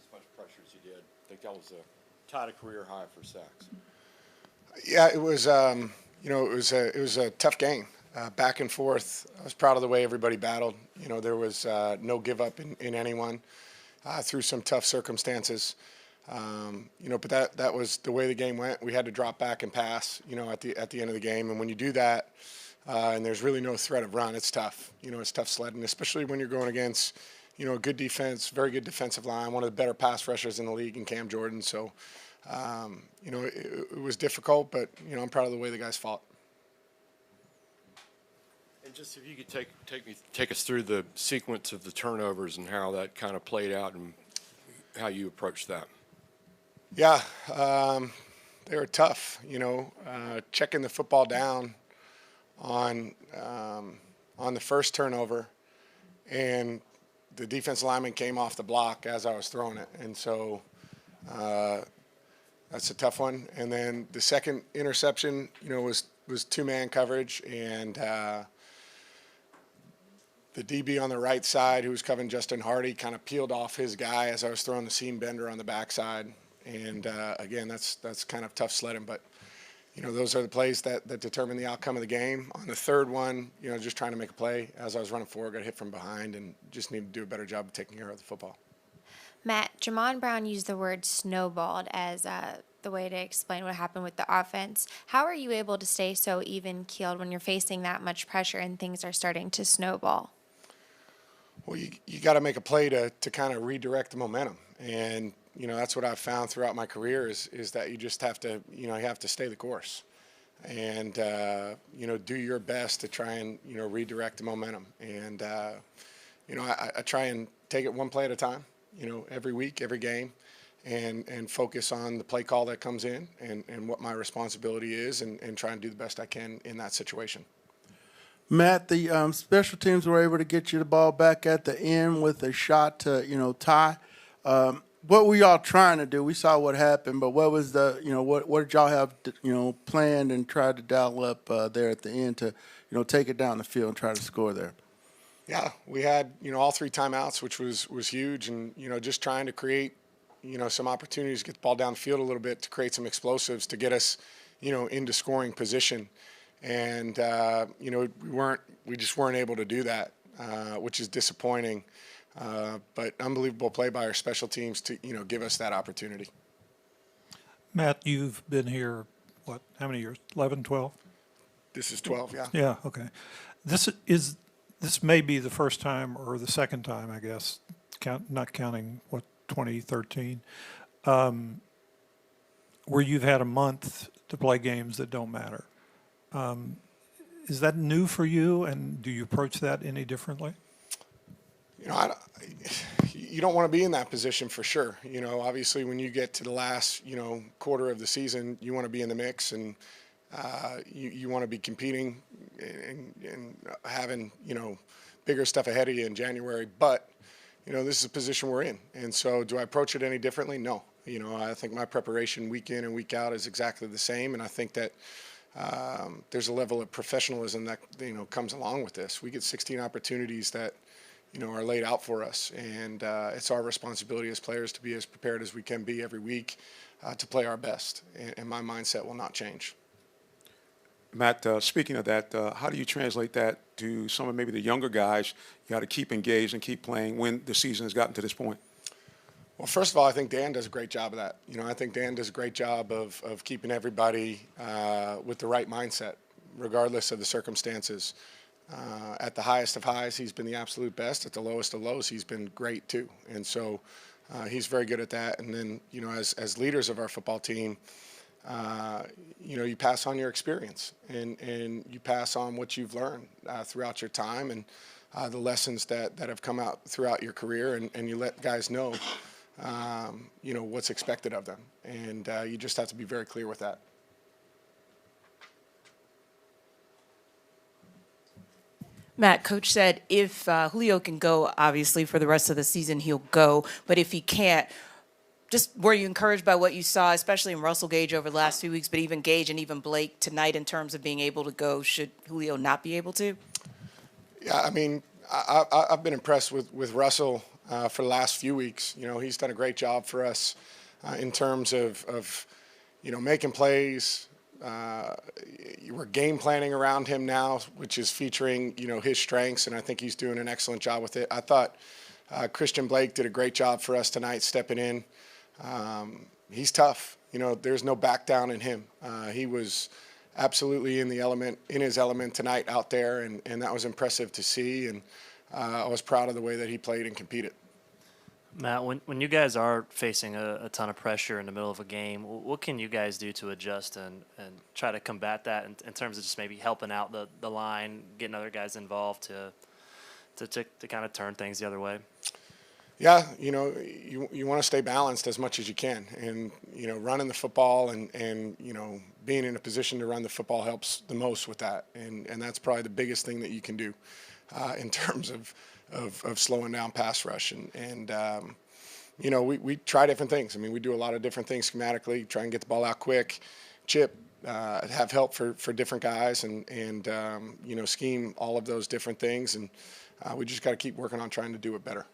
as much pressure as you did. I think that was tied a career high for sacks. Yeah, it was. It was a tough game, back and forth. I was proud of the way everybody battled. There was no give up in anyone through some tough circumstances. But that was the way the game went. We had to drop back and pass. At the end of the game, and when you do that, and there's really no threat of run, it's tough. It's tough sledding, especially when you're going against a good defense, very good defensive line, one of the better pass rushers in the league in Cam Jordan. So. It was difficult, but I'm proud of the way the guys fought. And just if you could take us through the sequence of the turnovers and how that kind of played out and how you approached that. Yeah, they were tough. Checking the football down on the first turnover, and the defense lineman came off the block as I was throwing it, and so. That's a tough one. And then the second interception, was two-man coverage, and the DB on the right side, who was covering Justin Hardy, kind of peeled off his guy as I was throwing the seam bender on the backside. And again, that's kind of tough sledding, but those are the plays that determine the outcome of the game. On the third one, just trying to make a play as I was running forward, got hit from behind, and just needed to do a better job of taking care of the football. Matt, Jamon Brown used the word snowballed as the way to explain what happened with the offense. How are you able to stay so even-keeled when you're facing that much pressure and things are starting to snowball? Well, you got to make a play to kind of redirect the momentum. And, that's what I've found throughout my career is that you just have to, you have to stay the course. And, do your best to try and, redirect the momentum. And, I try and take it one play at a time. Every week, every game, and focus on the play call that comes in and what my responsibility is and try and do the best I can in that situation. Matt, the special teams were able to get you the ball back at the end with a shot to, tie. What were y'all trying to do? We saw what happened, but what was what did y'all have, planned and tried to dial up there at the end to, take it down the field and try to score there? Yeah, we had, all three timeouts, which was huge, and, just trying to create, some opportunities to get the ball down the field a little bit to create some explosives to get us, into scoring position. And, we just weren't able to do that, which is disappointing. But unbelievable play by our special teams to, give us that opportunity. Matt, you've been here, how many years? 11, 12? This is 12, yeah. Yeah, okay. This may be the first time or the second time, I guess, not counting, 2013, where you've had a month to play games that don't matter. Is that new for you, and do you approach that any differently? You don't want to be in that position for sure. Obviously when you get to the last, quarter of the season, you want to be in the mix, and you want to be competing and having, bigger stuff ahead of you in January. But, this is a position we're in. And so do I approach it any differently? No. I think my preparation week in and week out is exactly the same. And I think that there's a level of professionalism that, comes along with this. We get 16 opportunities that, are laid out for us. And it's our responsibility as players to be as prepared as we can be every week to play our best. And my mindset will not change. Matt, speaking of that, how do you translate that to some of maybe the younger guys? You got to keep engaged and keep playing when the season has gotten to this point. Well, first of all, I think Dan does a great job of that. I think Dan does a great job of keeping everybody with the right mindset, regardless of the circumstances. At the highest of highs, he's been the absolute best. At the lowest of lows, he's been great too. And so he's very good at that. And then, as leaders of our football team, you pass on your experience and you pass on what you've learned throughout your time and the lessons that have come out throughout your career, and you let guys know, what's expected of them. And you just have to be very clear with that. Matt, Coach said if Julio can go, obviously, for the rest of the season, he'll go. But if he can't, just were you encouraged by what you saw, especially in Russell Gage over the last few weeks, but even Gage and even Blake tonight in terms of being able to go should Julio not be able to? Yeah, I've been impressed with Russell for the last few weeks. You know, he's done a great job for us in terms of making plays. We're game planning around him now, which is featuring, his strengths, and I think he's doing an excellent job with it. I thought Christian Blake did a great job for us tonight stepping in. He's tough. There's no back down in him. He was absolutely in his element tonight out there, and that was impressive to see, and I was proud of the way that he played and competed. Matt, when you guys are facing a ton of pressure in the middle of a game, what can you guys do to adjust and try to combat that in terms of just maybe helping out the line, getting other guys involved to kind of turn things the other way? Yeah, you want to stay balanced as much as you can, and running the football and being in a position to run the football helps the most with that, and that's probably the biggest thing that you can do in terms of slowing down pass rush, and we try different things. I mean, we do a lot of different things schematically, try and get the ball out quick, chip, have help for different guys, and scheme all of those different things, and we just got to keep working on trying to do it better.